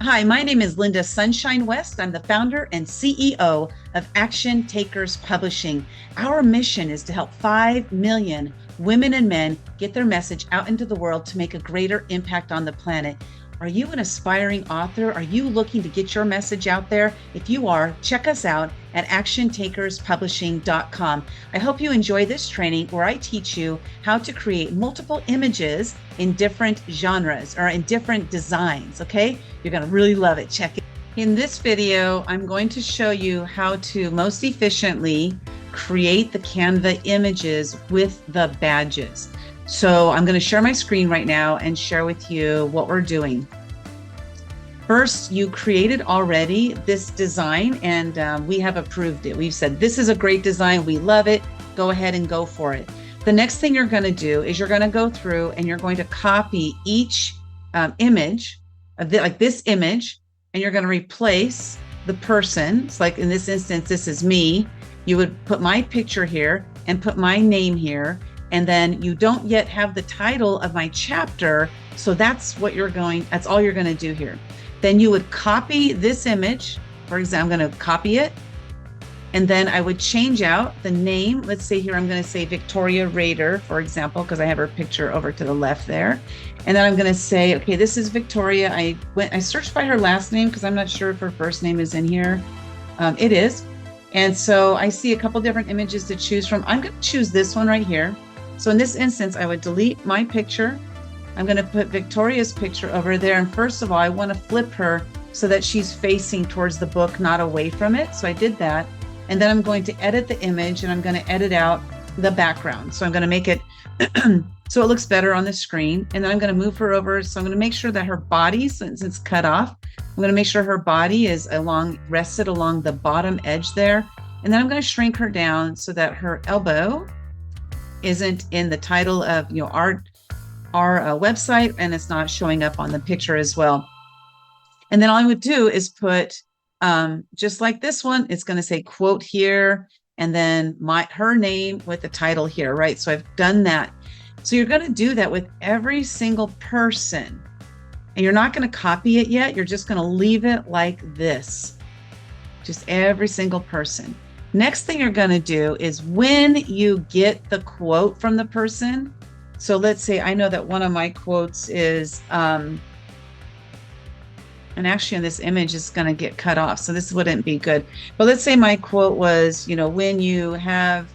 Hi, my name is Linda Sunshine West. I'm the founder and CEO of Action Takers Publishing. Our mission is to help 5 million women and men get their message out into the world to make a greater impact on the planet. Are you an aspiring author? Are you looking to get your message out there? If you are, check us out at actiontakerspublishing.com. I hope you enjoy this training where I teach you how to create multiple images in different genres or in different designs, okay? You're going to really love it. Check it. In this video, I'm going to show you how to most efficiently create the Canva images with the badges. So I'm going to share my screen right now and share with you what we're doing. First, you created already this design and we have approved it. We've said, this is a great design. We love it. Go ahead and go for it. The next thing you're going to do is you're going to go through and you're going to copy each image, like this image, and you're going to replace the person. It's like in this instance, this is me. You would put my picture here and put my name here. And then you don't yet have the title of my chapter. So that's all you're going to do here. Then you would copy this image. For example, I'm going to copy it. And then I would change out the name. Let's say here, I'm going to say Victoria Rader, for example, because I have her picture over to the left there. And then I'm going to say, okay, this is Victoria. I searched by her last name because I'm not sure if her first name is in here. It is. And so I see a couple different images to choose from. I'm going to choose this one right here. So in this instance, I would delete my picture. I'm going to put Victoria's picture over there. And first of all, I want to flip her so that she's facing towards the book, not away from it. So I did that. And then I'm going to edit the image and I'm going to edit out the background. So I'm going to make it so it looks better on the screen. And then I'm going to move her over. So I'm going to make sure that her body, since it's cut off, I'm going to make sure her body is rested along the bottom edge there. And then I'm going to shrink her down so that her elbow isn't in the title of our website, and it's not showing up on the picture as well. And then all I would do is put just like this one, it's going to say quote here, and then her name with the title here, right? So I've done that. So you're going to do that with every single person, and you're not going to copy it yet. You're just going to leave it like this, just every single person. Next thing you're going to do is when you get the quote from the person. So let's say I know that one of my quotes is, and actually in this image is going to get cut off. So this wouldn't be good. But let's say my quote was, when you have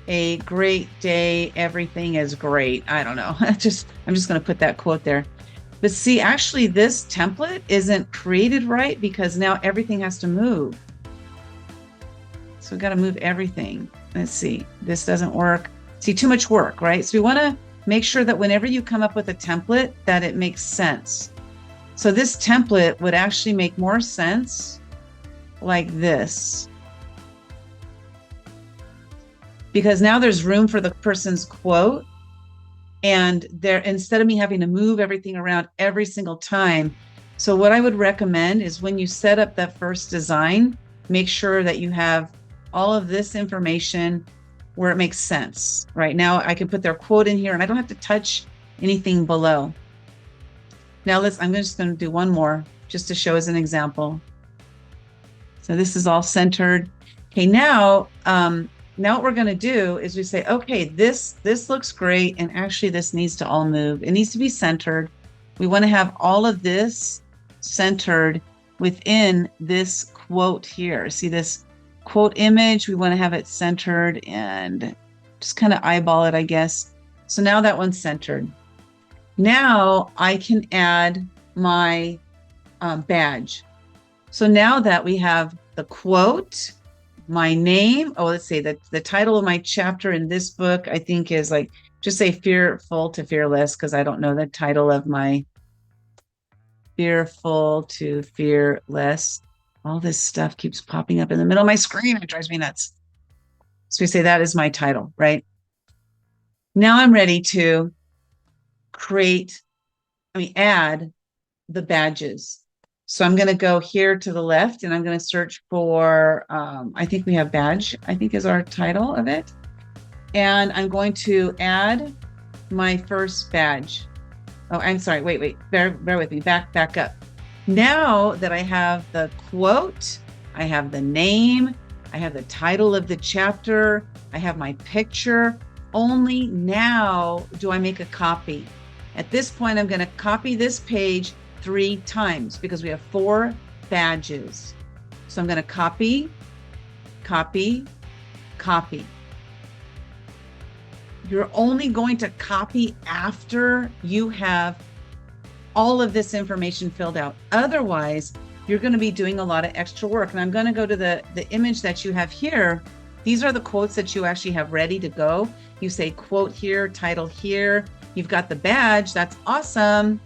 a great day, everything is great. I don't know. I'm just going to put that quote there. But see, actually this template isn't created right because now everything has to move. So we've got to move everything. Let's see, this doesn't work. See, too much work, right? So we want to make sure that whenever you come up with a template, that it makes sense. So this template would actually make more sense like this. Because now there's room for the person's quote. And instead of me having to move everything around every single time. So what I would recommend is when you set up that first design, make sure that you have all of this information where it makes sense. Right now I can put their quote in here and I don't have to touch anything below. Now I'm just going to do one more just to show as an example. So this is all centered. Okay, now what we're going to do is we say, okay, this looks great. And actually this needs to all move. It needs to be centered. We want to have all of this centered within this quote here. See this quote image, we want to have it centered and just kind of eyeball it, I guess. So now that one's centered. Now I can add my badge. So now that we have the quote, my name, let's say that the title of my chapter in this book, I think is like, just say Fearful to Fearless, because I don't know the title of my Fearful to Fearless. All this stuff keeps popping up in the middle of my screen. It drives me nuts. So we say that is my title, right? Now I'm ready to add the badges. So I'm going to go here to the left and I'm going to search for, I think we have badge, I think is our title of it. And I'm going to add my first badge. Oh, I'm sorry. Wait, bear with me. Back up. Now that I have the quote, I have the name, I have the title of the chapter, I have my picture, only now do I make a copy. At this point, I'm going to copy this page 3 times because we have 4 badges. So I'm going to copy, copy, copy. You're only going to copy after you have all of this information filled out. Otherwise, you're going to be doing a lot of extra work. And I'm going to go to the image that you have here. These are the quotes that you actually have ready to go. You say quote here, title here. You've got the badge. That's awesome.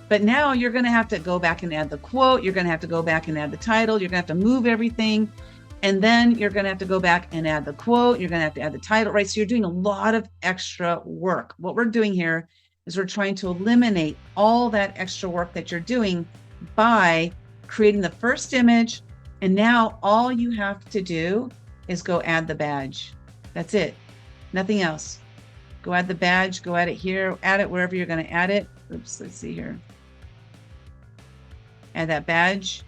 But now you're going to have to go back and add the quote. You're going to have to go back and add the title. You're going to have to move everything. And then you're going to have to go back and add the quote. You're going to have to add the title, right? So you're doing a lot of extra work. What we're doing here is we're trying to eliminate all that extra work that you're doing by creating the first image. And now all you have to do is go add the badge. That's it. Nothing else. Go add the badge, go add it here, add it wherever you're going to add it. Oops, let's see here. Add that badge.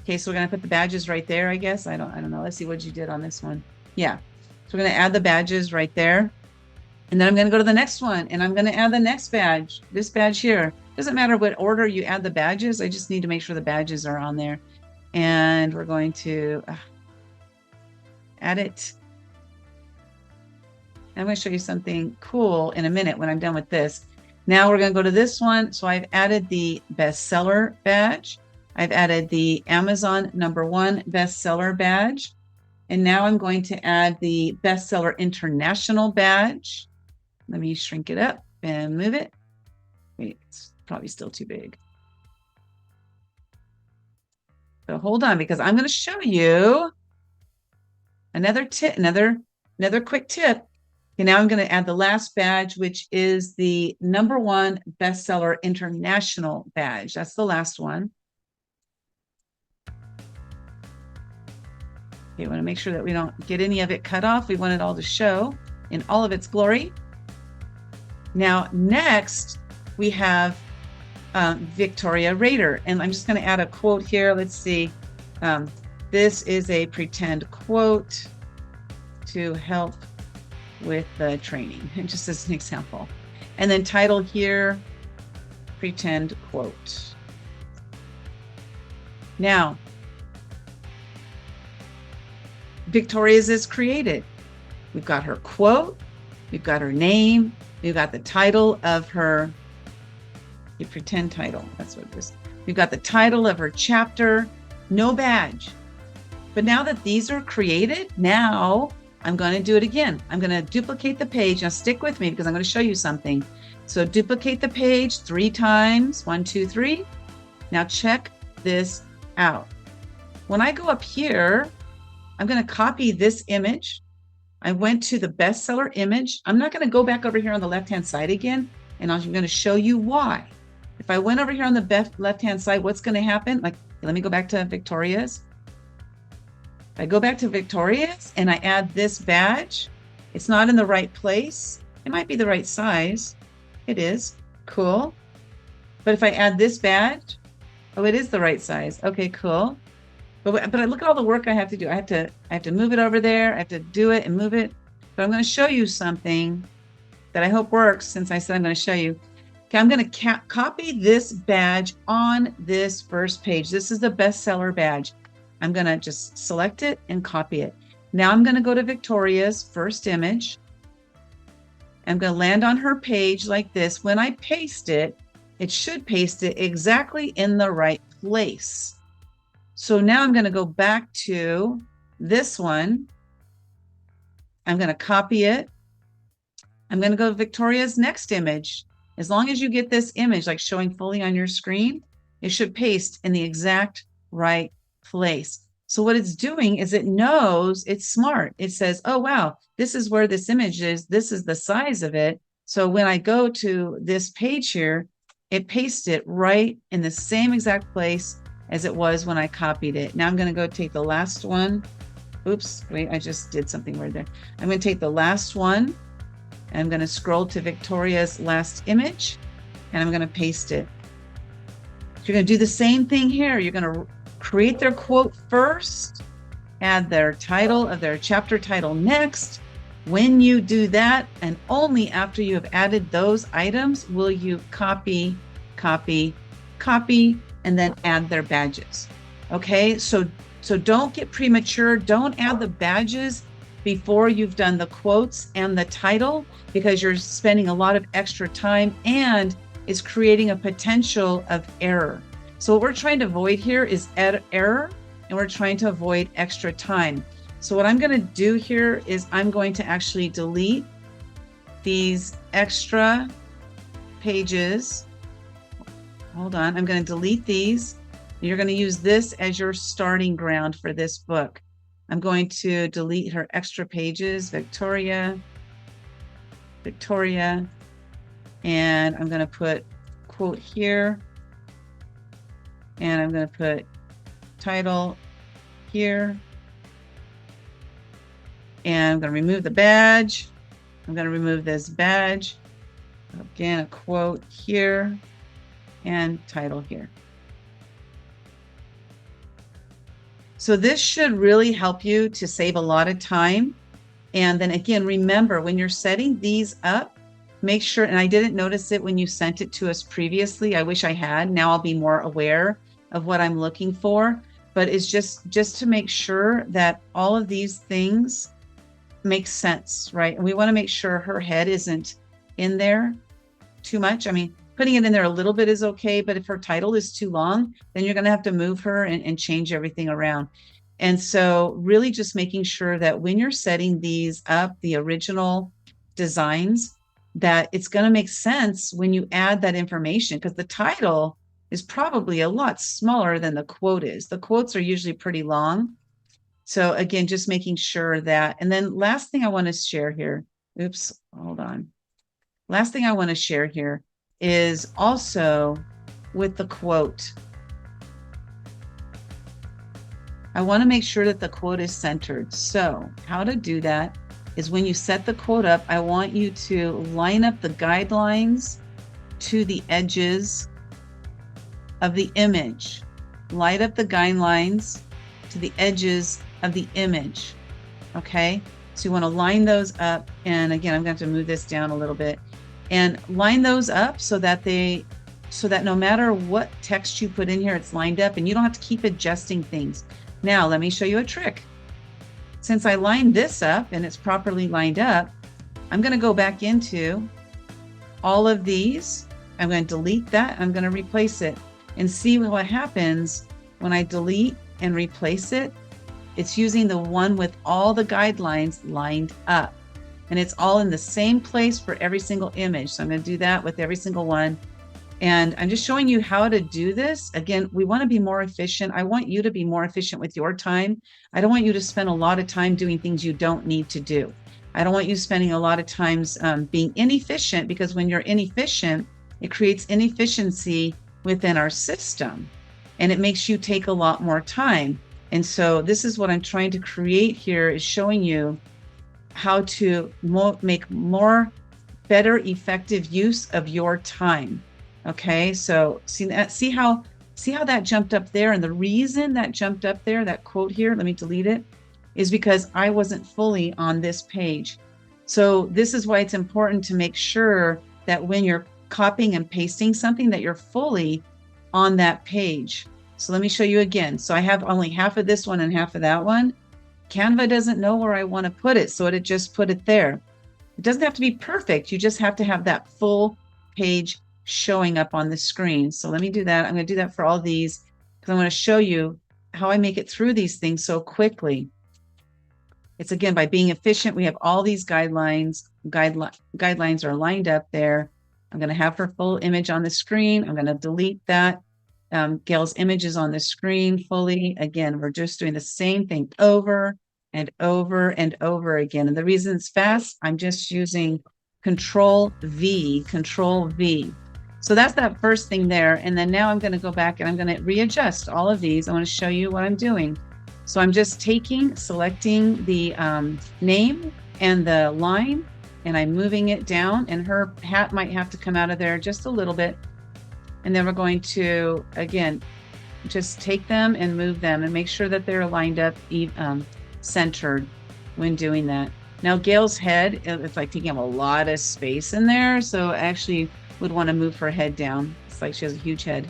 Okay, so we're going to put the badges right there, I guess. I don't know. Let's see what you did on this one. Yeah. So we're going to add the badges right there. And then I'm going to go to the next one and I'm going to add the next badge, this badge here. Doesn't matter what order you add the badges. I just need to make sure the badges are on there. And we're going to add it. I'm going to show you something cool in a minute when I'm done with this. Now we're going to go to this one. So I've added the bestseller badge. I've added the Amazon #1 bestseller badge. And now I'm going to add the bestseller international badge. Let me shrink it up and move it. Wait, it's probably still too big. So hold on, because I'm going to show you another tip, another quick tip. Okay, now I'm going to add the last badge, which is the #1 bestseller international badge. That's the last one. Okay, we want to make sure that we don't get any of it cut off. We want it all to show in all of its glory. Now, next, we have Victoria Rader. And I'm just going to add a quote here. Let's see. This is a pretend quote to help with the training, just as an example. And then title here, pretend quote. Now, Victoria's is created. We've got her quote, we've got her name, we've got the title of her, the pretend title, that's what it is. We've got the title of her chapter, no badge. But now that these are created, now I'm going to do it again. I'm going to duplicate the page. Now stick with me because I'm going to show you something. So duplicate the page 3 times, 1, 2, 3. Now check this out. When I go up here, I'm going to copy this image. I went to the bestseller image. I'm not going to go back over here on the left-hand side again, and I'm going to show you why. If I went over here on the left-hand side, what's going to happen? Like, let me go back to Victoria's. If I go back to Victoria's and I add this badge, it's not in the right place. It might be the right size. It is. Cool. But if I add this badge, oh, it is the right size. Okay, cool. But I look at all the work I have to do. I have to move it over there. I have to do it and move it. But I'm going to show you something that I hope works, since I said I'm going to show you. Okay, I'm going to copy this badge on this first page. This is the bestseller badge. I'm going to just select it and copy it. Now I'm going to go to Victoria's first image. I'm going to land on her page like this. When I paste it, it should paste it exactly in the right place. So now I'm going to go back to this one. I'm going to copy it. I'm going to go to Victoria's next image. As long as you get this image like showing fully on your screen, it should paste in the exact right place. So what it's doing is it knows, it's smart. It says, oh, wow, this is where this image is. This is the size of it. So when I go to this page here, it pastes it right in the same exact place as it was when I copied it. Now I'm going to go take the last one. Oops, wait, I just did something weird there. I'm going to take the last one. And I'm going to scroll to Victoria's last image, and I'm going to paste it. You're going to do the same thing here. You're going to create their quote first, add their title of their chapter title next. When you do that, and only after you have added those items, will you copy, copy, copy, and then add their badges. Okay, so don't get premature. Don't add the badges before you've done the quotes and the title, because you're spending a lot of extra time and it's creating a potential of error. So what we're trying to avoid here is error, and we're trying to avoid extra time. So what I'm going to do here is I'm going to actually delete these extra pages. Hold on, I'm going to delete these. You're going to use this as your starting ground for this book. I'm going to delete her extra pages, Victoria, and I'm going to put quote here, and I'm going to put title here, and I'm going to remove the badge. I'm going to remove this badge. Again, a quote here and title here. So this should really help you to save a lot of time. And then again, remember, when you're setting these up, make sure, and I didn't notice it when you sent it to us previously. I wish I had. Now I'll be more aware of what I'm looking for. But it's just to make sure that all of these things make sense, right? And we want to make sure her head isn't in there too much. I mean, putting it in there a little bit is okay, but if her title is too long, then you're going to have to move her and change everything around. And so really just making sure that when you're setting these up, the original designs, that it's going to make sense when you add that information, because the title is probably a lot smaller than the quote is. The quotes are usually pretty long. So again, just making sure that, and then last thing I want to share here, last thing I want to share here is also with the quote. I want to make sure that the quote is centered. So how to do that is when you set the quote up, I want you to line up the guidelines to the edges of the image. Light up the guidelines to the edges of the image. Okay, so you want to line those up. And again, I'm going to have to move this down a little bit and line those up so that no matter what text you put in here, it's lined up and you don't have to keep adjusting things. Now, let me show you a trick. Since I lined this up and it's properly lined up, I'm going to go back into all of these. I'm going to delete that. I'm going to replace it and see what happens when I delete and replace it. It's using the one with all the guidelines lined up. And it's all in the same place for every single image. So I'm going to do that with every single one. And I'm just showing you how to do this. Again, we want to be more efficient. I want you to be more efficient with your time. I don't want you to spend a lot of time doing things you don't need to do. I don't want you spending a lot of times being inefficient, because when you're inefficient, it creates inefficiency within our system and it makes you take a lot more time. And so this is what I'm trying to create here, is showing you how to make better effective use of your time. Okay, so see how that jumped up there. And the reason that jumped up there, that quote here, let me delete it, is because I wasn't fully on this page. So this is why it's important to make sure that when you're copying and pasting something, that you're fully on that page. So let me show you again. So I have only half of this one and half of that one. Canva doesn't know where I want to put it, so it just put it there. It doesn't have to be perfect. You just have to have that full page showing up on the screen. So let me do that. I'm going to do that for all these because I want to show you how I make it through these things so quickly. It's again by being efficient. We have all these guidelines. Guidelines are lined up there. I'm going to have her full image on the screen. I'm going to delete that. Gail's image is on the screen fully. Again, we're just doing the same thing over and over and over again. And the reason it's fast, I'm just using Control V. So that's that first thing there. And then now I'm going to go back and I'm going to readjust all of these. I want to show you what I'm doing. So I'm just selecting the name and the line, and I'm moving it down, and her hat might have to come out of there just a little bit. And then we're going to, again, just take them and move them and make sure that they're lined up, centered when doing that. Now, Gail's head, it's like taking up a lot of space in there. So I actually would want to move her head down. It's like she has a huge head.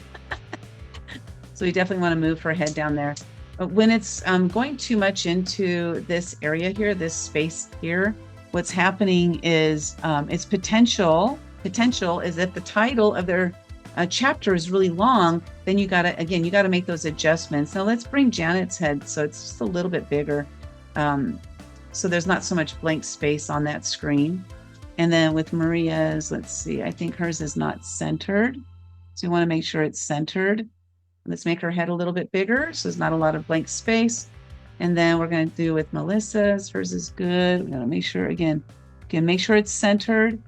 So we definitely want to move her head down there. But when it's going too much into this area here, this space here, what's happening is its potential is that the title of their chapter is really long. Then you got to make those adjustments. Now let's bring Janet's head so it's just a little bit bigger. So there's not so much blank space on that screen. And then with Maria's, let's see, I think hers is not centered. So you want to make sure it's centered. Let's make her head a little bit bigger so there's not a lot of blank space. And then we're going to do with Melissa's. Hers is good. We're going to make sure, again, make sure it's centered.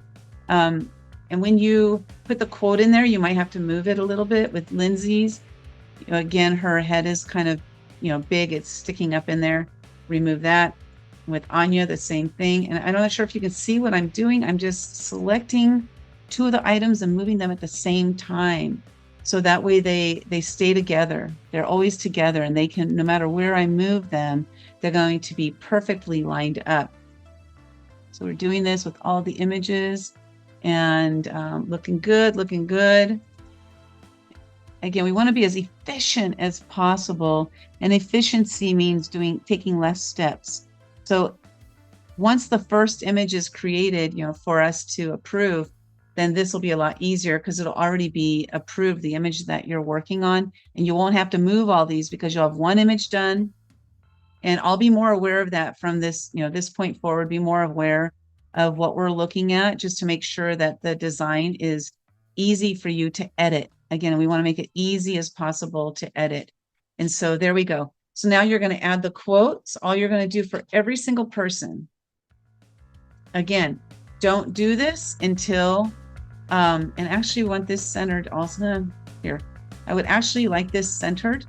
And when you put the quote in there, you might have to move it a little bit. With Lindsay's, again, her head is kind of, big. It's sticking up in there. Remove that. With Anya, the same thing. And I'm not sure if you can see what I'm doing. I'm just selecting two of the items and moving them at the same time. So that way they stay together. They're always together, and they can, no matter where I move them, they're going to be perfectly lined up. So we're doing this with all the images, and looking good, looking good. Again, we want to be as efficient as possible, and efficiency means taking less steps. So once the first image is created, for us to approve, then this will be a lot easier because it'll already be approved, the image that you're working on, and you won't have to move all these because you'll have one image done. And I'll be more aware of that from this, this point forward, be more aware of what we're looking at, just to make sure that the design is easy for you to edit. Again, we want to make it easy as possible to edit. And so there we go. So now you're going to add the quotes. All you're going to do for every single person. Again, don't do this until and actually want this centered also here. I would actually like this centered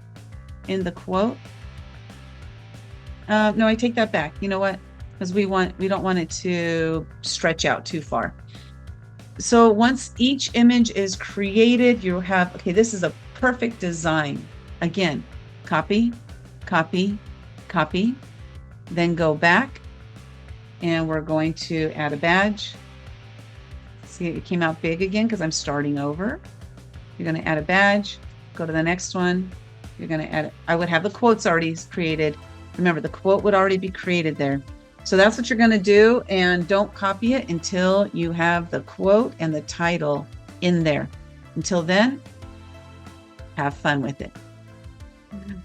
in the quote. No, I take that back. You know what? Because we don't want it to stretch out too far. So once each image is created, you have, okay, this is a perfect design. Again, copy, copy, copy, then go back, and we're going to add a badge. See, it came out big again because I'm starting over. You're going to add a badge, go to the next one. You're going to add, I would have the quotes already created. Remember, the quote would already be created there. So that's what you're going to do, and don't copy it until you have the quote and the title in there. Until then, have fun with it.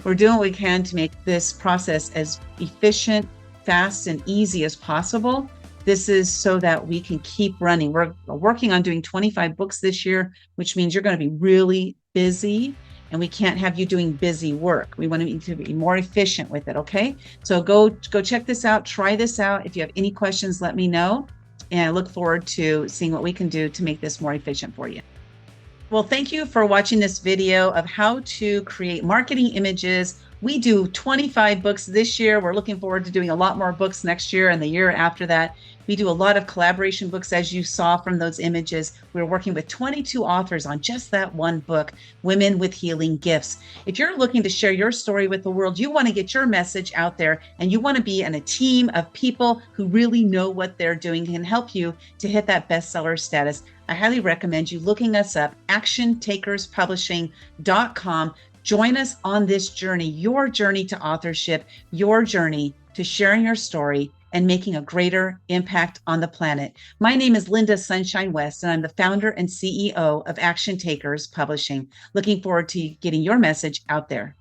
We're doing what we can to make this process as efficient, fast, and easy as possible. This is so that we can keep running. We're working on doing 25 books this year, which means you're going to be really busy, and we can't have you doing busy work. We want you to be more efficient with it, okay? So go check this out, try this out. If you have any questions, let me know. And I look forward to seeing what we can do to make this more efficient for you. Well, thank you for watching this video of how to create marketing images. We do 25 books this year. We're looking forward to doing a lot more books next year and the year after that. We do a lot of collaboration books, as you saw from those images. We're working with 22 authors on just that one book, Women with Healing Gifts. If you're looking to share your story with the world, you want to get your message out there, and you want to be in a team of people who really know what they're doing and can help you to hit that bestseller status, I highly recommend you looking us up, actiontakerspublishing.com. Join us on this journey, your journey to authorship, your journey to sharing your story and making a greater impact on the planet. My name is Linda Sunshine West, and I'm the founder and CEO of Action Takers Publishing. Looking forward to getting your message out there.